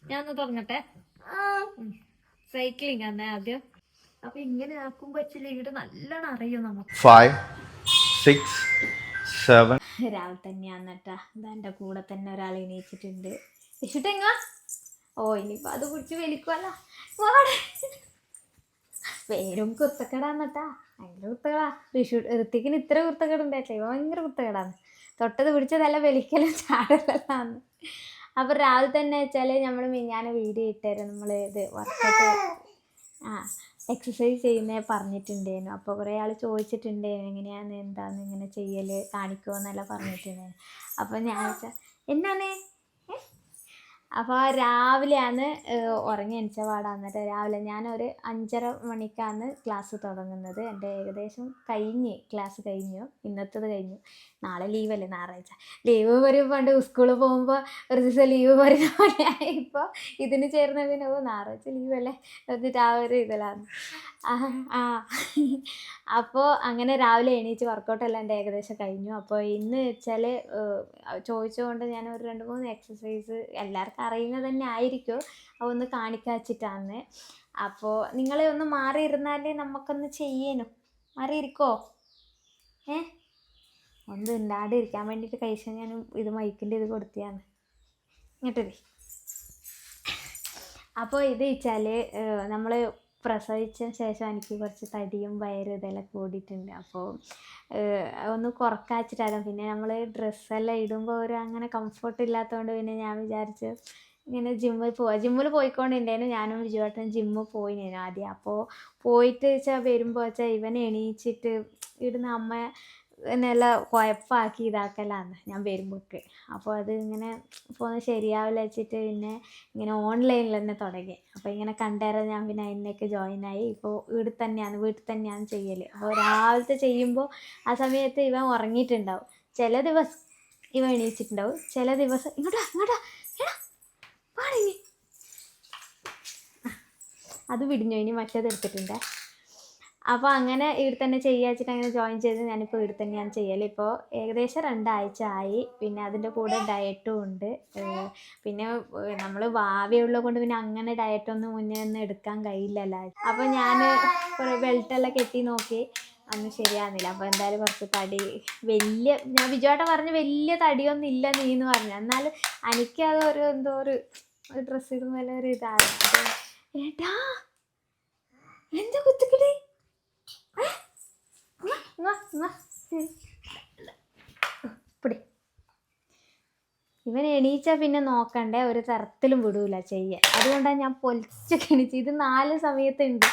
ഞാൻ ഒന്ന് തുടങ്ങട്ടെ. സൈക്ലിംഗ് ആണ് ആദ്യം. അപ്പൊ ഇങ്ങനെ ആക്കുമ്പോ ഇങ്ങോട്ട് നല്ലോണം അറിയും നമുക്ക്. 5, 6, 7. രാവിലെ തന്നെയാന്ന് കേട്ടാ. ഇതാ എന്റെ കൂടെ തന്നെ ഒരാൾ എണീച്ചിട്ടുണ്ട്. ഇഷ്ടങ്ങ ഓ ഇനിയിപ്പോ അത് പിടിച്ച് വലിക്കുവല്ല. പേരും കുർത്തക്കേടാന്നട്ടാ, ഭയങ്കര കുർത്തക്കേടാ. ഋത്തിക്കിന് ഇത്ര കുർത്തക്കേട് ഉണ്ടായിട്ടില്ല, ഭയങ്കര കുർത്തക്കേടാന്ന്. തൊട്ടത് പിടിച്ചതല്ല വലിക്കലും ചാടലെല്ലാന്ന്. അപ്പൊ രാവിലെ തന്നെ വെച്ചാല് നമ്മള് മിഞ്ഞാന്ന് വീഡിയോ ഇട്ടായിരുന്നു. നമ്മള് ഇത് വർക്കൗട്ട് എക്സസൈസ് ചെയ്യുന്നേ പറഞ്ഞിട്ടുണ്ടായിരുന്നു. അപ്പോൾ കുറേ ആൾ ചോദിച്ചിട്ടുണ്ടായിരുന്നു എങ്ങനെയാണ് എന്താന്ന് ഇങ്ങനെ ചെയ്യൽ കാണിക്കുമോ എന്നെല്ലാം പറഞ്ഞിട്ടുണ്ടായിരുന്നു. അപ്പോൾ ഞാൻ വെച്ചാൽ എന്നാണ്. അപ്പോൾ രാവിലെയാണ് ഉറങ്ങി എണിച്ച പാടാന്നിട്ട്. രാവിലെ ഞാനൊരു 5:30 മണിക്കാണ് ക്ലാസ് തുടങ്ങുന്നത്. എൻ്റെ ഏകദേശം ക്ലാസ് കഴിഞ്ഞു, ഇന്നത്തേത് കഴിഞ്ഞു. നാളെ ലീവല്ലേ, ഞായറാഴ്ച ലീവ് വരും. പണ്ട് സ്കൂളിൽ പോകുമ്പോൾ ഒരു ദിവസം ലീവ് പറയുന്ന പോലെ ഇപ്പോൾ ഇതിന് ചേർന്നതിന് ഞായറാഴ്ച ലീവല്ലേ എന്നിട്ട് ആ ഒരു ഇതിലാണ്. അപ്പോൾ അങ്ങനെ രാവിലെ എണീച്ച് വർക്കൗട്ടെല്ലാം എൻ്റെ ഏകദേശം കഴിഞ്ഞു. അപ്പോൾ ഇന്ന് വെച്ചാൽ ചോദിച്ചുകൊണ്ട് ഞാൻ ഒരു 2-3 എക്സസൈസ് എല്ലാവർക്കും അറിയുന്നത് തന്നെ ആയിരിക്കും, അതൊന്ന് കാണിക്കാച്ചിട്ടാണ്. അപ്പോൾ നിങ്ങളെ ഒന്ന് മാറിയിരുന്നാലേ നമുക്കൊന്ന് ചെയ്യേനു. മാറിയിരിക്കോ? ഒന്ന് ഇണ്ടാണ്ട് ഇരിക്കാൻ വേണ്ടിയിട്ട് കഴിച്ചാൽ ഞാൻ ഇത് മൈക്കിൻ്റെ ഇത് കൊടുത്തിയാണ് ഇങ്ങോട്ടേ. അപ്പോൾ ഇത് വെച്ചാൽ നമ്മൾ പ്രസവിച്ചതിന് ശേഷം എനിക്ക് കുറച്ച് തടിയും വയറും ഇതെല്ലാം കൂടിയിട്ടുണ്ട്. അപ്പോൾ ഒന്ന് കുറക്കാച്ചിട്ടാണ്. പിന്നെ നമ്മൾ ഡ്രസ്സെല്ലാം ഇടുമ്പോൾ ഒരു അങ്ങനെ കംഫർട്ട് ഇല്ലാത്തതുകൊണ്ട് പിന്നെ ഞാൻ വിചാരിച്ചു ഇങ്ങനെ ജിമ്മിൽ പോയിക്കൊണ്ടിരുന്നേനു. ഞാനും വിജുവേട്ടനും ജിമ്മിൽ പോയിനേനു ആദ്യം. അപ്പോൾ പോയിട്ട് വെച്ചാൽ വരുമ്പോൾ വെച്ചാൽ ഇവനെ എണീച്ചിട്ട് ഇടുന്ന അമ്മ എന്നെല്ലാം കുഴപ്പമാക്കി ഇതാക്കലാന്ന് ഞാൻ വരുമ്പോഴേക്ക്. അപ്പോൾ അത് ഇങ്ങനെ ഇപ്പോൾ ശരിയാവില്ല വെച്ചിട്ട് പിന്നെ ഇങ്ങനെ ഓൺലൈനിൽ തന്നെ തുടങ്ങി. അപ്പോൾ ഇങ്ങനെ കണ്ടേരം ഞാൻ പിന്നെ അതിനൊക്കെ ജോയിനായി. ഇപ്പോൾ വീട്ടിൽ തന്നെയാണ് ചെയ്യൽ. അപ്പോൾ രാവിലത്തെ ചെയ്യുമ്പോൾ ആ സമയത്ത് ഇവൻ ഉറങ്ങിയിട്ടുണ്ടാവും. ചില ദിവസം ഇവൻ എണീച്ചിട്ടുണ്ടാവും, ചില ദിവസം ഇങ്ങോട്ടാ പാടിനി അത് വിടിഞ്ഞു. ഇനി മറ്റേത് എടുത്തിട്ടുണ്ട്. അപ്പോൾ അങ്ങനെ ഇവിടെ തന്നെ ചെയ്യാച്ചിട്ട് അങ്ങനെ ജോയിൻ ചെയ്ത് ഞാനിപ്പോൾ ഇവിടെ തന്നെയാണ് ചെയ്യൽ. ഇപ്പോൾ ഏകദേശം 2 ആഴ്ച ആയി. പിന്നെ അതിൻ്റെ കൂടെ ഡയറ്റും ഉണ്ട്. പിന്നെ നമ്മൾ ഭാവിയുള്ളത് കൊണ്ട് പിന്നെ അങ്ങനെ ഡയറ്റൊന്നും മുന്നേ ഒന്നും എടുക്കാൻ കഴിയില്ലല്ലോ. അപ്പോൾ ഞാൻ കുറേ ബെൽറ്റെല്ലാം കെട്ടി നോക്കി, അന്ന് ശരിയാകുന്നില്ല. അപ്പോൾ എന്തായാലും കുറച്ച് തടി ഞാൻ വിജുവേട്ടൻ പറഞ്ഞ് വലിയ തടിയൊന്നും ഇല്ല നീ എന്ന് പറഞ്ഞു. എന്നാലും എനിക്കത് എന്തോ ഒരു ഡ്രസ്സ് ഇടുമ്പോൾ ഒരു ഇതാണ്. ഏട്ടാ എന്താ കുത്തിക്കടി ഇവൻ എണീച്ചാൽ പിന്നെ നോക്കണ്ടേ, ഒരു തരത്തിലും വിടൂല ചെയ്യാൻ. അതുകൊണ്ടാണ് ഞാൻ പൊലിച്ചൊക്കെ എണീച്ച്. ഇത് 4 സമയത്തുണ്ട്.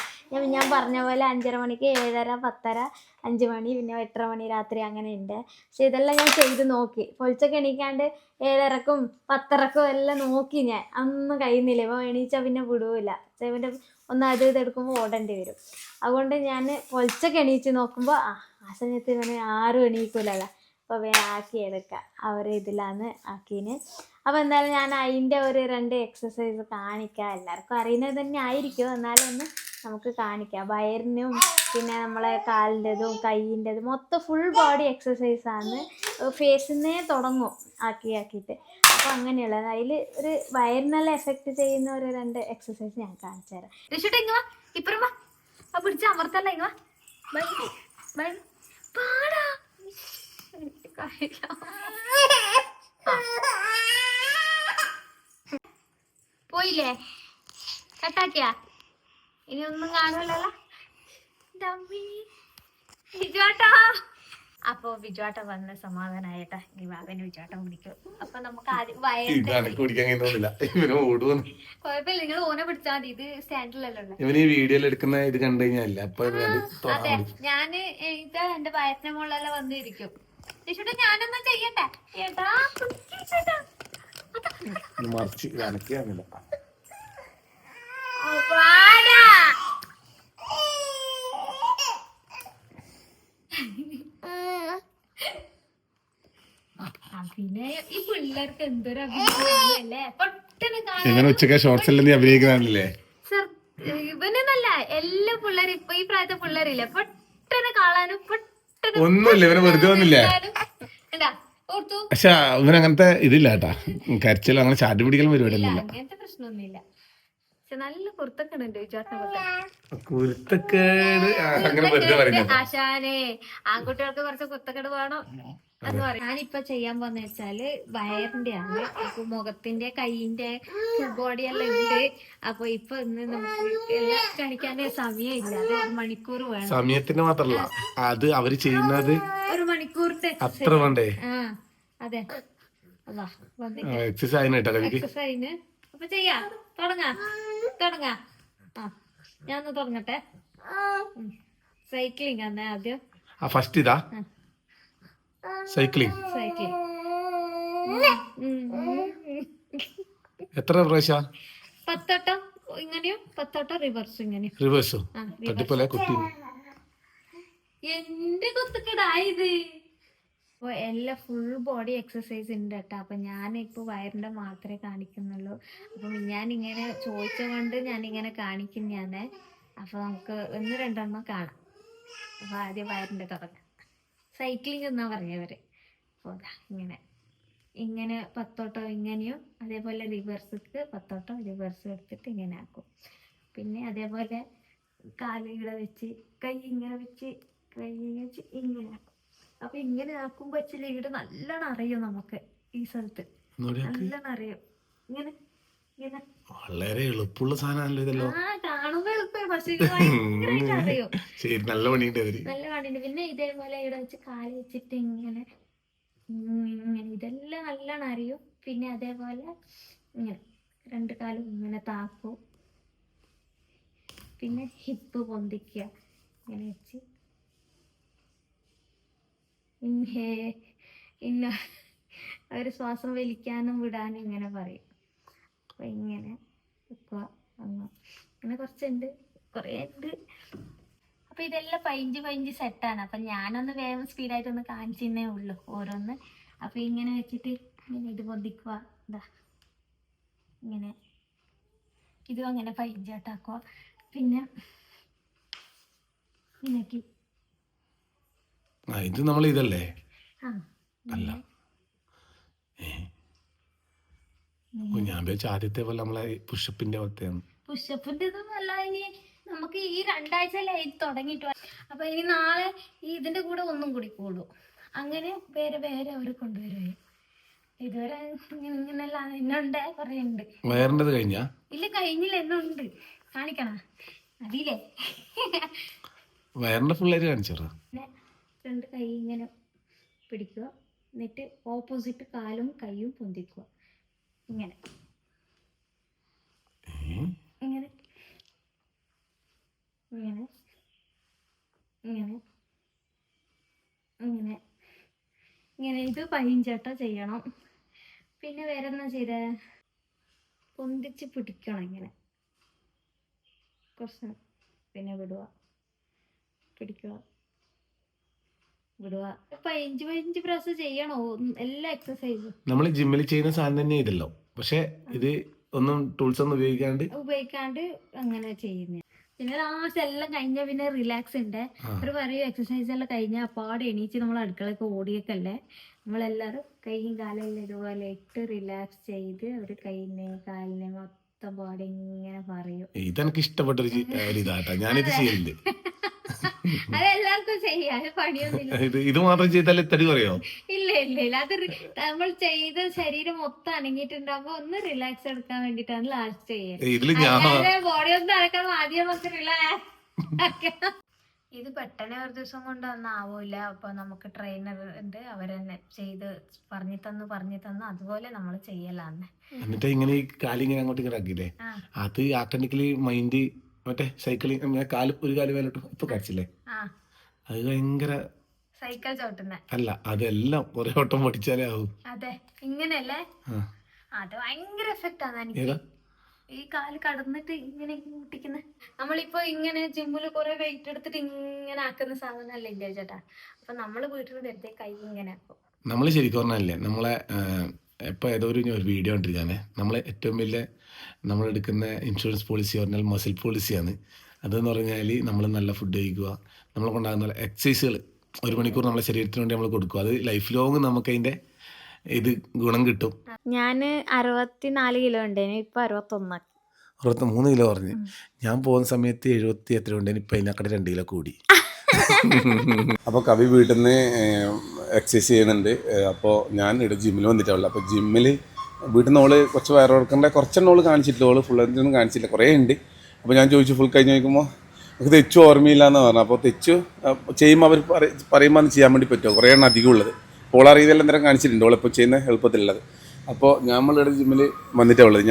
ഞാൻ പറഞ്ഞ പോലെ 5:30 മണിക്ക്, 7:30, 10:30, 5 മണി, പിന്നെ 8:30 മണി രാത്രി അങ്ങനെ ഉണ്ട്. പക്ഷെ ഇതെല്ലാം ഞാൻ ചെയ്ത് നോക്കി. പൊലിച്ചൊക്കെ എണീക്കാണ്ട് 7:30ക്കും 10:30ക്കും എല്ലാം നോക്കി ഞാൻ. അതൊന്നും കഴിയുന്നില്ല. ഇപ്പോൾ എണീച്ചാൽ പിന്നെ വിടൂല. ഇവൻ്റെ ഒന്ന് അത് ഇതെടുക്കുമ്പോൾ ഓടേണ്ടി വരും. അതുകൊണ്ട് ഞാൻ പൊലിച്ചൊക്കെ എണീച്ച് നോക്കുമ്പോൾ ആ സമയത്ത് ഇവനെ ആരും എണീക്കൂലല്ലോ. അപ്പോൾ ആക്കി എടുക്കുക ഇതിലാണ് ആക്കീന്. അപ്പോൾ എന്തായാലും ഞാൻ അതിൻ്റെ ഒരു 2 എക്സസൈസ് കാണിക്കാം. എല്ലാവർക്കും അറിയുന്നത് തന്നെ ആയിരിക്കും, എന്നാലും ഒന്ന് നമുക്ക് കാണിക്കാം. വയറിനും പിന്നെ നമ്മളെ കാലിൻ്റെതും കൈയിൻ്റെതും മൊത്തം ഫുൾ ബോഡി എക്സസൈസാണ്. ഫേസിൽ നിന്നേ തുടങ്ങും ആക്കിയിട്ട്. അപ്പോൾ അങ്ങനെയുള്ളത് അതിൽ ഒരു വയറിനെല്ലാം എഫക്റ്റ് ചെയ്യുന്ന ഒരു 2 എക്സസൈസ് ഞാൻ കാണിച്ചു തരാം. രക്ഷിട്ട് ഇങ്ങ ഇപ്പുറം വാ, പിടിച്ച് അമർത്തല്ല ഇങ്ങ പാടാ പോയില്ലേ, കട്ടാക്കിയാ ഇനി ഒന്നും കാണൂലല്ലോ. വിജുവാട്ടാ. അപ്പൊ വിജുവാട്ട വന്ന് സമാധാനായിട്ടാ. ഇനി വാവനെ വിജുവാട്ട കുടിക്കും. അപ്പൊ നമുക്ക് ആദ്യം കുഴപ്പമില്ല, നിങ്ങൾ ഓനെ പിടിച്ചാൽ മതി. ഇത് സ്റ്റാൻഡിലല്ലോ. അതെ, ഞാന് എന്റെ വയറ്റിന്റെ മുകളിലെല്ലാം വന്നിരിക്കും. ചേട്ടാ ഞാനൊന്നും ചെയ്യട്ടെ ചേട്ടാ. പിന്നെ ഈ പിള്ളേർക്ക് എന്തൊരു അഭിനയല്ലേ. പെട്ടെന്ന് ഉച്ചക്ക് ഷോർട്സ് അഭിനയിക്കുന്നല്ലേ ഇവനെന്നല്ല, എല്ലാ പിള്ളേരും ഇപ്പൊ ഈ പ്രായത്തെ പിള്ളേരില്ലേ പെട്ടെന്ന് കാണാനും പെട്ടെന്ന് ഒന്നുമില്ല. ഇവനെ വെറുതെ വന്നില്ലേ എന്താ ഓർത്തു പക്ഷെ ഇവന് അങ്ങനത്തെ ഇതില്ല കേട്ടാ, കരച്ചിലും അങ്ങനെ ചാടി പിടിക്കലും ഇല്ല, പരിപാടിയൊന്നുമില്ല. അങ്ങനത്തെ പ്രശ്നമൊന്നുമില്ല. പക്ഷെ നല്ല കുർത്തക്കടുണ്ട് വിചാരിച്ച കുരുത്തക്കേട് അങ്ങനെ വെറുതെ പറയുന്നത്. ആശാനെ ആൺകുട്ടികൾക്ക് കുറച്ച് കുർത്തക്കട് വേണം എന്ന് പറയും. ഞാനിപ്പൊ ചെയ്യാൻ പോന്ന് വെച്ചാല് വയറിന്റെ ആണ്. അപ്പൊ മുഖത്തിന്റെ കൈയിന്റെ ബോഡി എല്ലാം ഉണ്ട്. അപ്പൊ ഇപ്പൊ ഇന്ന് നമുക്ക് എല്ലാം കാണിക്കാനേ സമയമില്ല. അത് 1 മണിക്കൂർ വേണം. സമയത്തിന് മാത്രല്ല, അത് അവര് ചെയ്യുന്നത് 1 മണിക്കൂറിന്റെ അത്ര വേണ്ടേ. ആ അതെ. അതാ വന്നിട്ട് എക്സസൈസ് ആയിട്ടാ കവിക്ക്. എക്സസൈസിന് അപ്പൊ ചെയ്യാ തുടങ്ങാ. ആ ഞാൻ ഒന്ന് തുടങ്ങട്ടെ. സൈക്ലിംഗ് ആണ് ആദ്യം. ഫസ്റ്റ് ഇതാ സൈക്ലിംഗ്. സൈക്ലിംഗ് എത്ര പ്രാവശ്യ? 10 വട്ടം ഇങ്ങനെയും 10 വട്ടം റിവേഴ്സും ഇങ്ങനെയും. റിവേഴ്സോ? ആ, തട്ടിപ്പോലെ കുട്ടി. എന്റെ കുത്തുക്കടായത്. അപ്പൊ എല്ലാം ഫുൾ ബോഡി എക്സസൈസ് ഉണ്ട് കേട്ടോ. അപ്പൊ ഞാനിപ്പോ വയറിന്റെ മാത്രമേ കാണിക്കുന്നുള്ളൂ. അപ്പൊ ഞാൻ ഇങ്ങനെ ചോദിച്ചുകൊണ്ട് ഞാനിങ്ങനെ കാണിക്കുന്നതാണ്. അപ്പൊ നമുക്ക് 1-2 കാണാം. അപ്പൊ ആദ്യം വയറിന്റെ തുടങ്ങാം. സൈക്ലിംഗ് എന്നാ പറഞ്ഞവര്. അപ്പൊ ഇങ്ങനെ ഇങ്ങനെ 10 വട്ടം ഇങ്ങനെയും അതേപോലെ റിവേഴ്സിക്ക് 10 വട്ടം റിവേഴ്സ് എടുത്തിട്ട് ഇങ്ങനെ ആക്കും. പിന്നെ അതേപോലെ കാല് ഇവിടെ വെച്ച് കൈ ഇങ്ങനെ വെച്ച് ഇങ്ങനെ ആക്കും. അപ്പൊ ഇങ്ങനെ ആക്കുമ്പോ വെച്ചാൽ ഇവിടെ നല്ലോണം അറിയും നമുക്ക്. ഈ സ്ഥലത്ത് നല്ലോണം അറിയും. ഇങ്ങനെ ഇങ്ങനെ വളരെ എളുപ്പമുള്ള സാധനമല്ലോ ഇതല്ലോ. ആ കാണുമ്പോ എളുപ്പം, പക്ഷെ ഇത് ഭയങ്കരമായിട്ട് അറിയും. ശരി, നല്ല പണിയുണ്ട് അവര്. നല്ല പണിയുണ്ട്. പിന്നെ ഇതേപോലെ ഇവിടെ വെച്ച് കാല് വെച്ചിട്ട് ഇങ്ങനെ ഇങ്ങനെ ഇതെല്ലാം നല്ലോണം അറിയും. പിന്നെ അതേപോലെ ഇങ്ങനെ 2 കാലും ഇങ്ങനെ താക്കും. പിന്നെ ഹിപ്പ് പൊന്തിക്കുക ഇങ്ങനെ വെച്ച് ഇന്ന അവര് ശ്വാസം വലിക്കാനും വിടാനും ഇങ്ങനെ പറയും. അപ്പൊ ഇങ്ങനെ വെക്കുക. അങ്ങനെ കുറച്ചുണ്ട്, കുറേ ഉണ്ട്. അപ്പൊ ഇതെല്ലാം 15 സെറ്റാണ്. അപ്പൊ ഞാനൊന്ന് വേഗം സ്പീഡായിട്ടൊന്ന് കാണിച്ചേ ഉള്ളൂ ഓരോന്ന്. അപ്പൊ ഇങ്ങനെ വെച്ചിട്ട് ഇങ്ങനെ ഇത് പൊന്തിക്കുക. ഇതാ ഇങ്ങനെ ഇതും അങ്ങനെ 15 ആട്ടാക്കുക. പിന്നെ ഇങ്ങനെയൊക്കെ ഇത് നമ്മൾ ഇതല്ലേ? അല്ല, ഞാൻ വെച്ച ആദ്യത്തെ പോലെ നമ്മളെ പുഷപ്പിന്റെ അവസ്ഥയാണ്. പുഷപ്പിന്റെ ഇതൊന്നല്ല. ഇനി നമുക്ക് ഈ 2 ആഴ്ചയല്ലേ ഇത് തുടങ്ങിയിട്ട്. അപ്പൊ ഇനി നാളെ ഈ ഇതിന്റെ കൂടെ ഒന്നും കൂടി കൂടും. അങ്ങനെ വേറെ വേറെ അവർ കൊണ്ടുവരുവേ. ഇതുവരെ ഇങ്ങനെയല്ല. എന്നുണ്ട് കൊറേ ഉണ്ട്. വയറിൻ്റെത് കഴിഞ്ഞാ? ഇല്ല, കഴിഞ്ഞില്ല, എന്നുണ്ട്. കാണിക്കണ അതിലേ വയറിന്റെ ഫുള്ളായിട്ട് കാണിച്ചോ? 2 കൈ ഇങ്ങനെ പിടിക്കുക. എന്നിട്ട് ഓപ്പോസിറ്റ് കാലും കൈയും പൊന്തിക്കുക. ഇങ്ങനെ ഇങ്ങനെ ഇങ്ങനെ ഇങ്ങനെ ഇങ്ങനെ ഇങ്ങനെ ഇത് 15 വട്ടം ചെയ്യണം. പിന്നെ വേറെ എന്നാ ചെയ്തേ, പൊന്തിച്ച് പിടിക്കണം ഇങ്ങനെ കുറച്ച്. പിന്നെ വിടുക, പിടിക്കുക, വിടുക. 15 പ്രാവശ്യം ചെയ്യണോ എല്ലാ എക്സസൈസും? നമ്മൾ ജിമ്മിൽ ചെയ്യുന്ന സാധനം തന്നെ ഇതല്ലോ, പക്ഷെ ഇത് ഒന്നും ടൂൾസ് ഒന്നും ഉപയോഗിക്കാണ്ട് അങ്ങനെ ചെയ്യുന്ന. പിന്നെ ലാസ്റ്റ് എല്ലാം കഴിഞ്ഞ പിന്നെ റിലാക്സ് ഉണ്ട്. ഒരു പറയും എക്സസൈസ് എല്ലാം കഴിഞ്ഞ അപ്പാടെ എണീച്ച് നമ്മൾ അടുക്കളയൊക്കെ ഓടിയൊക്കെയല്ലേ. നമ്മളെല്ലാരും കൈയും കാലെല്ലാം ഇതുപോലെ ഇട്ട് റിലാക്സ് ചെയ്ത് ഒരു കൈയിനെ കാലിനെ മൊത്തം ബോഡി ഇങ്ങനെ പറയും. ഇതെനിക്ക് ഇഷ്ടപ്പെട്ടൊരു ഇതാട്ടാ, ഞാനിത് ചെയ്യലുണ്ട്. അതെല്ലാവർക്കും ചെയ്യാൻ പണിയൊന്നുമില്ല. ഇത് മാത്രം ചെയ്താൽ തടി പറയോ? ഇല്ല ഇല്ല ഇല്ല, അത് നമ്മൾ ചെയ്ത് ശരീരം മൊത്തം അനങ്ങിയിട്ടുണ്ടാകുമ്പോ ഒന്ന് റിലാക്സ് എടുക്കാൻ വേണ്ടിട്ടാണ് ലാസ്റ്റ് ചെയ്യുന്നത്. ബോഡി ഒന്ന് അനക്കണം ആദ്യം നമുക്ക് റിലാക്സ്. ഇത് പെട്ടെന്ന് ഒരു ദിവസം കൊണ്ടൊന്നും ആവൂല. അപ്പൊ നമുക്ക് ട്രെയിനർ ഉണ്ട്, അവരെന്നെ ചെയ്ത് പറഞ്ഞു തന്നു അതുപോലെ നമ്മൾ ചെയ്യലാന്ന്. എന്നിട്ട് ഇങ്ങനെ കാലിങ്ങനെ അങ്ങോട്ട് ഇങ്ങനെ ആക്കിയില്ലേ, അത് ആട്ടോമാറ്റിക്കലി മൈൻഡ് മറ്റേ സൈക്കിളിങ് കാല് ഒരു കാല് മേലോട്ട് ഇപ്പൊ കാണിച്ചില്ലേ, അത് ഭയങ്കര സൈക്കിൾ ചവിട്ടുന്ന അല്ല, അതെല്ലാം കുറെ ഓട്ടം പഠിച്ചാലേ ആവും. അതെ, ഇങ്ങനെയല്ലേ, അത് ഭയങ്കര എഫക്റ്റ് ആണ് എനിക്ക്. ഈ കാല് കടന്നിട്ട് ഇങ്ങനെ മുട്ടിക്കുന്ന, നമ്മളിപ്പോ ഇങ്ങനെ ജിമ്മില് കുറെ വെയിറ്റ് എടുത്തിട്ട് ഇങ്ങനെ ആക്കുന്ന സാധനമല്ല ഇല്ല ചേട്ടാ. അപ്പൊ നമ്മള് വീട്ടിൽ വെറുതെ കൈ ഇങ്ങനെ ആക്കും. നമ്മള് ശരിക്കും പറഞ്ഞല്ലേ, നമ്മളെ ഇപ്പൊ ഏതോ ഒരു വീഡിയോ കണ്ടിരിക്കാനേ, നമ്മളെ ഏറ്റവും വലിയ നമ്മളെടുക്കുന്ന ഇൻഷുറൻസ് പോളിസി പറഞ്ഞാൽ മസിൽ പോളിസിയാണ്. അതെന്ന് പറഞ്ഞാൽ നമ്മൾ നല്ല ഫുഡ് കഴിക്കുക, നമ്മളെ കൊണ്ടാകുന്ന എക്സസൈസുകൾ 1 മണിക്കൂർ നമ്മളെ ശരീരത്തിന് വേണ്ടി നമ്മൾ കൊടുക്കുക. അത് ലൈഫ് ലോങ് നമുക്ക് അതിൻ്റെ ഇത് ഗുണം കിട്ടും. ഞാൻ 64 കിലോ ഉണ്ടേനു, ഇപ്പൊ 61. 63 കിലോ കുറഞ്ഞ്. ഞാൻ പോകുന്ന സമയത്ത് 70 എത്ര ഉണ്ടേന്, ഇപ്പം അതിനേക്കാൾ 2 കിലോ കൂടി. അപ്പോൾ കവി വീട്ടിൽ നിന്ന് എക്സസൈസ് ചെയ്യുന്നുണ്ട്. അപ്പോൾ ഞാൻ ഇവിടെ ജിമ്മിൽ വന്നിട്ടുള്ളൂ. അപ്പോൾ ജിമ്മിൽ വീട്ടിൽ നിന്ന് ഓള് കുറച്ച് വയറിറക്കേണ്ട കുറച്ചെണ്ണം ഓള് കാണിച്ചിട്ടില്ല, ഓള് ഫുള്ളൊന്നും കാണിച്ചില്ല, കുറേ ഉണ്ട്. അപ്പോൾ ഞാൻ ചോദിച്ചു ഫുൾ കഴിഞ്ഞ് ചോദിക്കുമ്പോൾ നമുക്ക് തെച്ചു ഓർമ്മയില്ല എന്ന് പറഞ്ഞു. അപ്പോൾ തെച്ചു ചെയ്യുമ്പോൾ അവർ പറയുമ്പോൾ അത് ചെയ്യാൻ വേണ്ടി പറ്റുമോ, കുറേ എണ്ണം അധികം ഉള്ളത്. ഓൾ അറിയതെല്ലാം എന്തെങ്കിലും കാണിച്ചിട്ടുണ്ട്, ഓളിപ്പോൾ ചെയ്യുന്ന എളുപ്പത്തിലുള്ളത്. അപ്പോൾ നമ്മളിവിടെ ജിമ്മിൽ വന്നിട്ടാണ് ഉള്ളത്.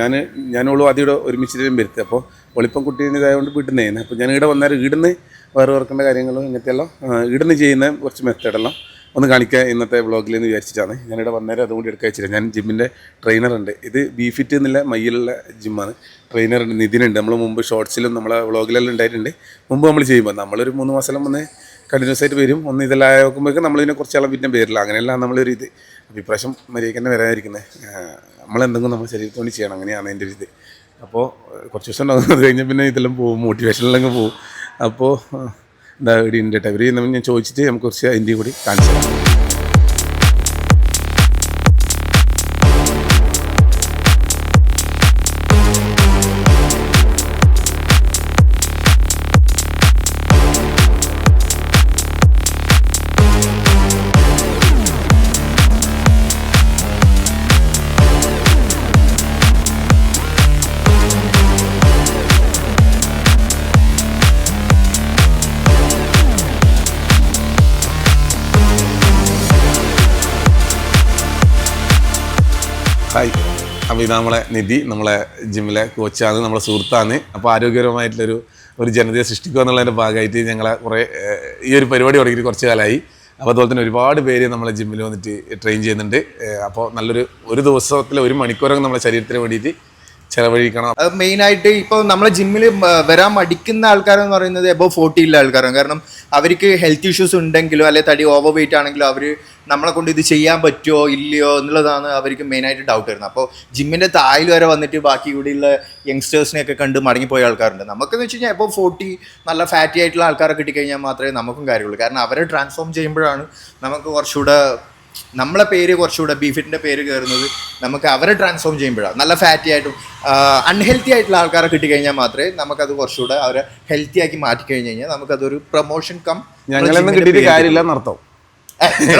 ഞാനോളും ആദ്യം ഇവിടെ ഒരുമിച്ചിട്ടും വരുത്തി. അപ്പോൾ ഒളിപ്പം കുട്ടീനെ ഇതായതുകൊണ്ട് വീട്ടിൽ നിന്ന് ചെയ്യുന്നത്. അപ്പോൾ ഞാൻ ഇവിടെ വന്നേരം ഇവിടുന്ന് വേറെ ഓർക്കേണ്ട കാര്യങ്ങളും ഇങ്ങനത്തെയെല്ലാം ഇവിടുന്ന് ചെയ്യുന്ന കുറച്ച് മെത്തേഡെല്ലാം ഒന്ന് കാണിക്കാൻ ഇന്നത്തെ വ്ളോഗിലെന്ന് വിചാരിച്ചിട്ടാണ് ഞാനിവിടെ വന്നേരം അതുകൊണ്ട് എടുക്കാൻ വെച്ചില്ല. ഞാൻ ജിമ്മിൻ്റെ ട്രെയിനറുണ്ട്. ഇത് ബിഫിറ്റ് എന്നുള്ള മയ്യിലുള്ള ജിമ്മാണ്. ട്രെയിനറുണ്ട്, നിതിനുണ്ട്. നമ്മൾ മുമ്പ് ഷോർട്സിലും നമ്മളെ വ്ളോഗിലെല്ലാം ഉണ്ടായിട്ടുണ്ട്. മുമ്പ് നമ്മൾ ചെയ്യുമ്പോൾ നമ്മളൊരു 3 മാസം വന്ന് കണ്ടിന്യൂസ് ആയിട്ട് വരും. ഒന്ന് ഇതെല്ലാം നോക്കുമ്പോഴേക്കും നമ്മളിതിനെ കുറച്ചാളും പിന്നെ പേരില്ല. അങ്ങനെയല്ല നമ്മളൊരു ഇത് അഭിപ്രായം മര്യാദയ്ക്ക് തന്നെ വരാതിരിക്കുന്നത്. നമ്മളെന്തെങ്കിലും നമ്മുടെ ശരീരത്തിന് വേണ്ടി ചെയ്യണം, അങ്ങനെയാണ് എൻ്റെ ഒരു ഇത്. അപ്പോൾ കുറച്ച് ദിവസം ഉണ്ടാകുന്നത് കഴിഞ്ഞാൽ പിന്നെ ഇതെല്ലാം പോകും, മോട്ടിവേഷനിലങ്ങ് പോകും. അപ്പോൾ എന്താ ഇവിടെ ഉണ്ട് കേട്ടോ. ഇവർ ഞാൻ ചോദിച്ചിട്ട് നമുക്ക് കുറച്ച് അതിൻ്റെയും കൂടി കാണിച്ചു തരാം. ഹായ്, അപ്പോൾ ഇത് നമ്മളെ നിധി, നമ്മളെ ജിമ്മിലെ കോച്ചാണ്, നമ്മളെ സുഹൃത്താണ്. അപ്പോൾ ആരോഗ്യപരമായിട്ടുള്ളൊരു ജനതയെ സൃഷ്ടിക്കുക എന്നുള്ളതിൻ്റെ ഭാഗമായിട്ട് ഞങ്ങളെ കുറേ ഈ ഒരു പരിപാടി തുടങ്ങിയിട്ട് കുറച്ച് കാലമായി. അപ്പോൾ അതുപോലെ തന്നെ ഒരുപാട് പേര് നമ്മളെ ജിമ്മിൽ വന്നിട്ട് ട്രെയിൻ ചെയ്യുന്നുണ്ട്. അപ്പോൾ ഒരു ദിവസത്തിൽ 1 മണിക്കൂറൊക്കെ നമ്മളെ ശരീരത്തിന് വേണ്ടിയിട്ട് ചിലവഴിക്കണം. അത് മെയിനായിട്ട് ഇപ്പോൾ നമ്മളെ ജിമ്മിൽ വരാൻ മടിക്കുന്ന ആൾക്കാരെന്ന് പറയുന്നത് എബോവ് 40 ഉള്ള ആൾക്കാരാണ്. കാരണം അവർക്ക് ഹെൽത്ത് ഇഷ്യൂസ് ഉണ്ടെങ്കിലോ അല്ലെങ്കിൽ തടി ഓവർ വെയിറ്റ് ആണെങ്കിലോ അവർ നമ്മളെ കൊണ്ട് ഇത് ചെയ്യാൻ പറ്റുമോ ഇല്ലയോ എന്നുള്ളതാണ് അവർക്ക് മെയിനായിട്ട് ഡൗട്ട് വരുന്നത്. അപ്പോൾ ജിമ്മിൻ്റെ തായിൽ വരെ വന്നിട്ട് ബാക്കി ഇവിടെയുള്ള യങ്സ്റ്റേഴ്സിനെയൊക്കെ കണ്ട് മടങ്ങിപ്പോയ ആൾക്കാരുണ്ട്. നമുക്കെന്ന് വെച്ച് കഴിഞ്ഞാൽ എബോവ് 40 നല്ല ഫാറ്റി ആയിട്ടുള്ള ആൾക്കാരെ കിട്ടിക്കഴിഞ്ഞാൽ മാത്രമേ നമുക്കും കാര്യമുള്ളൂ. കാരണം അവരെ ട്രാൻസ്ഫോം ചെയ്യുമ്പോഴാണ് നമുക്ക് കുറച്ചുകൂടെ നമ്മളെ പേര് കുറച്ചുകൂടെ ബിഫിറ്റിൻ്റെ പേര് കയറുന്നത്. നമുക്ക് അവരെ ട്രാൻസ്ഫോം ചെയ്യുമ്പോഴാണ് നല്ല ഫാറ്റി ആയിട്ടും അൺഹെൽത്തി ആയിട്ടുള്ള ആൾക്കാരെ കിട്ടിക്കഴിഞ്ഞാൽ മാത്രമേ നമുക്കത് കുറച്ചുകൂടെ അവരെ ഹെൽത്തി ആക്കി മാറ്റി കഴിഞ്ഞ് കഴിഞ്ഞാൽ നമുക്കതൊരു പ്രൊമോഷൻ ഞങ്ങളൊന്നും കിട്ടിയിട്ട് കാര്യമില്ല എന്നർത്ഥം.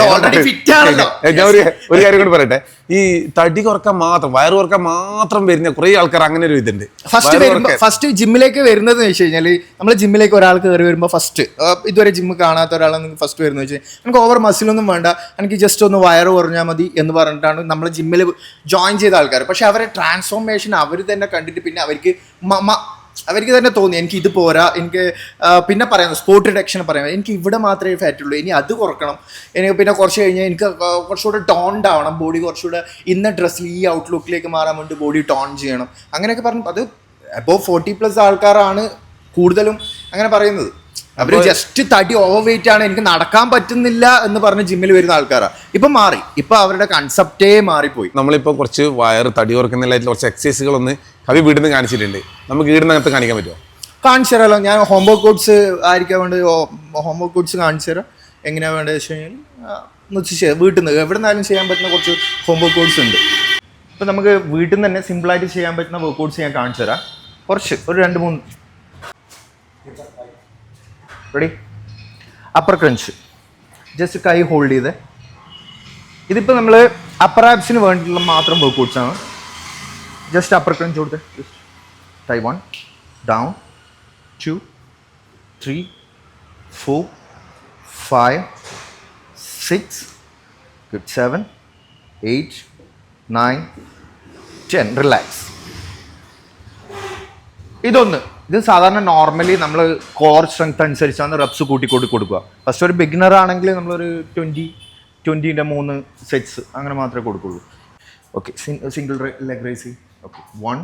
ഓൾറെഡി ഫിറ്റ് ആണല്ലോ. ഞാൻ ഒരു കാര്യം കൂടി പറയട്ടെ. ഈ തടി കുറക്കാൻ മാത്രം, വയറ് കുറക്കാൻ മാത്രം വരുന്ന കുറേ ആൾക്കാർ അങ്ങനെ ഒരു ഇതുണ്ട്. ഫസ്റ്റ് ജിമ്മിലേക്ക് വരുന്നത് വെച്ച് കഴിഞ്ഞാൽ നമ്മൾ ജിമ്മിലേക്ക് ഒരാൾ കയറി വരുമ്പോൾ ഫസ്റ്റ് ഇതുവരെ ജിമ്മ് കാണാത്ത ഒരാളാണ് ഫസ്റ്റ് വരുന്നത് വെച്ചാൽ എനിക്ക് ഓവർ മസിലൊന്നും വേണ്ട, എനിക്ക് ജസ്റ്റ് ഒന്ന് വയറ് കുറഞ്ഞാൽ മതി എന്ന് പറഞ്ഞിട്ടാണ് നമ്മൾ ജിമ്മിൽ ജോയിൻ ചെയ്ത ആൾക്കാർ. പക്ഷെ അവരെ ട്രാൻസ്ഫോർമേഷൻ അവർ തന്നെ കണ്ടിട്ട് പിന്നെ അവർക്ക് തന്നെ തോന്നി എനിക്ക് ഇത് പോരാ, എനിക്ക് പിന്നെ പറയാം സ്പോർട്ട് റിഡക്ഷൻ പറയാം, എനിക്ക് ഇവിടെ മാത്രമേ ഫാറ്റ് ഉള്ളൂ, ഇനി അത് കുറക്കണം, എനിക്ക് പിന്നെ കുറച്ച് കഴിഞ്ഞാൽ എനിക്ക് കുറച്ചുകൂടെ ടോൺഡ് ആവണം, ബോഡി കുറച്ചുകൂടെ ഇന്ന ഡ്രസ്സിൽ ഈ ഔട്ട്ലുക്കിലേക്ക് മാറാൻ വേണ്ടി ബോഡി ടോൺ ചെയ്യണം, അങ്ങനെയൊക്കെ പറഞ്ഞു. അത് അബോവ് 40+ ആൾക്കാരാണ് കൂടുതലും അങ്ങനെ പറയുന്നത്. അവർ ജസ്റ്റ് തടി ഓവർ വെയിറ്റ് ആണ്, എനിക്ക് നടക്കാൻ പറ്റുന്നില്ല എന്ന് പറഞ്ഞ് ജിമ്മിൽ വരുന്ന ആൾക്കാരാണ്. ഇപ്പം മാറി, ഇപ്പം അവരുടെ കൺസെപ്റ്റേ മാറിപ്പോയി. നമ്മളിപ്പോൾ കുറച്ച് വയറ് തടി കുറക്കുന്നതിലായിട്ട് കുറച്ച് എക്സസൈസുകളൊന്ന് കവി വീട്ടിൽ നിന്ന് കാണിച്ചിട്ടുണ്ട്. നമുക്ക് വീടിന് അകത്ത് കാണിക്കാൻ പറ്റുമോ? കാണിച്ചു തരാമല്ലോ. ഞാൻ ഹോംവർക്ക് കോഡ്സ് ആയിരിക്കാൻ വേണ്ടി ഹോംവർക്ക് കോഡ്സ് കാണിച്ചു തരാം. എങ്ങനെയാണ് വേണ്ടത് വെച്ച് കഴിഞ്ഞാൽ വീട്ടിൽ നിന്ന് എവിടെ നിന്നാലും ചെയ്യാൻ പറ്റുന്ന കുറച്ച് ഹോംവർക്ക് കോഡ്സ് ഉണ്ട്. ഇപ്പം നമുക്ക് വീട്ടിൽ നിന്ന് തന്നെ സിമ്പിളായിട്ട് ചെയ്യാൻ പറ്റുന്ന വർക്ക് കോഡ്സ് ഞാൻ കാണിച്ചു തരാം. കുറച്ച് ഒരു 2-3. റെഡി? അപ്പർ ക്രഞ്ച്, ജസ്റ്റ് കൈ ഹോൾഡ് ചെയ്ത്. ഇതിപ്പോൾ നമ്മൾ അപ്പർ ആപ്സിന് വേണ്ടിയിട്ടുള്ള മാത്രം വർക്ക് കോഡ്സ് ആണ്. ജസ്റ്റ് അപ്പർ ക്രഞ്ച് കൊടുത്ത് ടൈ 1 ഡൗൺ 2 3 4 5 6 good 7 8 9 10. റിലാക്സ്. ഇത് സാധാരണ നോർമലി നമ്മൾ കോർ സ്ട്രെങ്ത് അനുസരിച്ചാണ് റെപ്സ് കൂട്ടിക്കൂട്ടി കൊടുക്കുക. ഫസ്റ്റ് ഒരു ബിഗിനർ ആണെങ്കിൽ നമ്മളൊരു 20-ൻ്റെ 3 സെറ്റ്സ് അങ്ങനെ മാത്രമേ കൊടുക്കുള്ളൂ. Okay, single leg rice. Okay, 1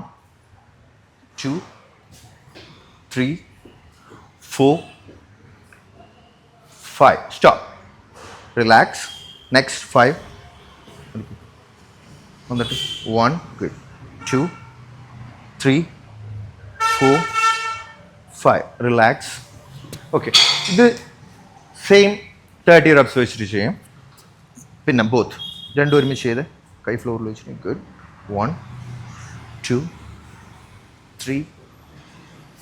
2 3 4 5. Stop. Relax. Next 5. എന്നിട്ട് 1 good 2 3 4 5. റിലാക്സ്. ഓക്കെ, ഇത് സെയിം 30 റെപ്സ് വെച്ചിട്ട് ചെയ്യും. പിന്നെ ബോത്ത് രണ്ടും ഒരുമിച്ച് ചെയ്ത് കൈ ഫ്ലോറിൽ വെച്ചിട്ട് ഗുഡ് 1 2 3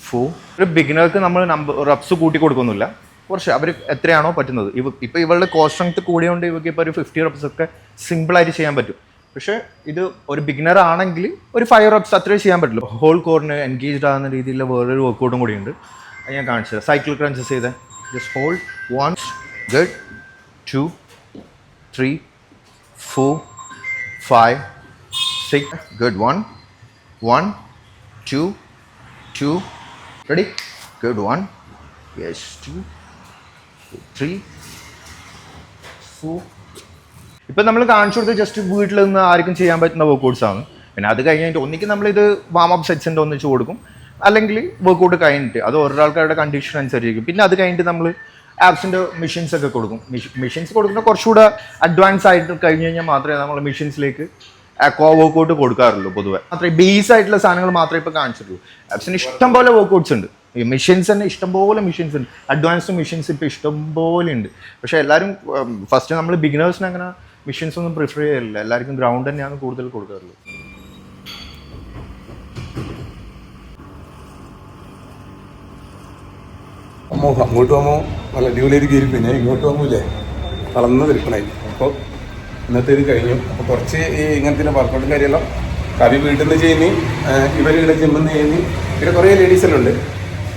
4. ഒരു ബിഗിനർക്ക് നമ്മൾ റബ്സ് കൂട്ടി കൊടുക്കുന്നില്ല, കുറച്ച് അവർ എത്രയാണോ പറ്റുന്നത്. ഇപ്പോൾ ഇവളുടെ കോസ്റ്റ് സ്ട്രെങ്ത് കൂടിയോണ്ട് ഇവർക്ക് ഇപ്പോൾ ഒരു 50 റബ്സ് ഒക്കെ സിമ്പിളായിട്ട് ചെയ്യാൻ പറ്റും. പക്ഷേ ഇത് ഒരു ബിഗിനർ ആണെങ്കിൽ ഒരു 5 റബ്സ് അത്രയും ചെയ്യാൻ പറ്റില്ല. ഹോൾ കോറിന് എൻഗേജ്ഡ് ആകുന്ന രീതിയിലുള്ള വേറൊരു വർക്കൗട്ടും കൂടിയുണ്ട്, അത് ഞാൻ കാണിച്ചത്. സൈക്കിൾ ക്രഞ്ചസ് ചെയ്ത് just hold 1 good 2 3 4 5 6 good 1 1 2 2 ready good 1 yes 2 3 4. ഇപ്പം നമ്മൾ കാണിച്ചു കൊടുത്ത് ജസ്റ്റ് വീട്ടിൽ നിന്ന് ആർക്കും ചെയ്യാൻ പറ്റുന്ന വർക്കൗട്ട്സ് ആണ്. പിന്നെ അത് കഴിഞ്ഞിട്ട് ഒന്നിക്ക് നമ്മളിത് വാം അപ്പ് സെറ്റ്സിൻ്റെ ഒന്നിച്ച് കൊടുക്കും, അല്ലെങ്കിൽ വർക്കൗട്ട് കഴിഞ്ഞിട്ട് അത് ഓരോരാൾക്കാരുടെ കണ്ടീഷൻ അനുസരിച്ചിരിക്കും. പിന്നെ അത് കഴിഞ്ഞിട്ട് നമ്മൾ ആപ്സിൻ്റെ മെഷീൻസ് ഒക്കെ കൊടുക്കും. മെഷീൻസ് കൊടുക്കുന്ന കുറച്ചുകൂടെ അഡ്വാൻസ് ആയിട്ട് കഴിഞ്ഞ് കഴിഞ്ഞാൽ മാത്രമേ നമ്മൾ മെഷീൻസിലേക്ക് അക്വാ വർക്കൗട്ട് കൊടുക്കാറുള്ളൂ. പൊതുവെ മാത്രമേ ബേസ് ആയിട്ടുള്ള സാധനങ്ങൾ മാത്രമേ ഇപ്പോൾ കാണിച്ചിട്ടുള്ളൂ. ആപ്സിന് ഇഷ്ടം പോലെ വർക്കൗട്ട്സ് ഉണ്ട്, ഈ മെഷീൻസ് തന്നെ ഇഷ്ടംപോലെ മെഷീൻസ് ഉണ്ട്, അഡ്വാൻസ്ഡ് മെഷീൻസ് ഇപ്പോൾ ഇഷ്ടംപോലെ ഉണ്ട്. പക്ഷേ എല്ലാവരും ഫസ്റ്റ് നമ്മൾ ബിഗിനേഴ്സിന് അങ്ങനെ മെഷീൻസ് ഒന്നും പ്രിഫർ ചെയ്യില്ല, എല്ലാവർക്കും ഗ്രൗണ്ട് തന്നെയാണ് കൂടുതൽ കൊടുക്കാറുള്ളത്. അങ്ങോട്ട് പോകുമ്പോൾ നല്ല അടിപൊളിയായിട്ട് കയറി, പിന്നെ ഇങ്ങോട്ട് പോകുമ്പോഴേ തളർന്ന് തിരിക്കണായി. അപ്പോൾ ഇന്നത്തെ ഇത് കഴിഞ്ഞു. അപ്പോൾ കുറച്ച് ഈ ഇങ്ങനത്തെ വർക്കൗട്ടും കാര്യമെല്ലാം കവി വീട്ടിൽ നിന്ന് ചെയ്യുന്നു, ഇവർ ഇവിടെ ജിമ്മിൽ നിന്ന് ചെയ്യുന്നു, ഇവിടെ കുറേ ലേഡീസെല്ലാം ഉണ്ട്.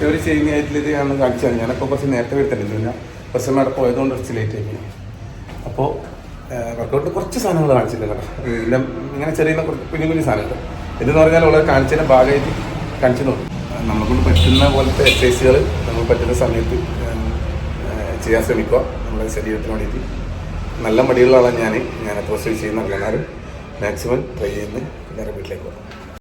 ഇവർ ചെയ്യുന്നതായിട്ടുള്ള ഇത് ഞാൻ കാണിച്ചാൽ ഞാനപ്പോൾ കുറച്ച് നേരത്തെ വരുത്തില്ല, കുറച്ച് സമയം അവിടെ പോയതുകൊണ്ട് കുറച്ച് ലേറ്റ് ആയി. അപ്പോൾ വർക്കൗട്ട് കുറച്ച് സാധനങ്ങൾ കാണിച്ചില്ല കേട്ടോ, ഇതിൻ്റെ ഇങ്ങനെ ചെറിയ കുഞ്ഞു കുഞ്ഞു സാധനങ്ങൾ. ഇതെന്ന് പറഞ്ഞാൽ ഉള്ളത് കാണിച്ചതിൻ്റെ ഭാഗമായിട്ട് കാണിച്ചു നോക്കും. നമ്മളെക്കൊണ്ട് പറ്റുന്ന പോലത്തെ എക്സസൈസുകൾ നമുക്ക് പറ്റുന്ന സമയത്ത് ചെയ്യാൻ ശ്രമിക്കുക. നമ്മുടെ ശരീരത്തിന് വേണ്ടിയിട്ട് നല്ല മടികളാണ് ഞാൻ എത്ര ചെയ്യുന്ന എല്ലാവരും മാക്സിമം ട്രൈ ചെയ്യുന്ന എല്ലാവരും വീട്ടിലേക്ക് പോകും.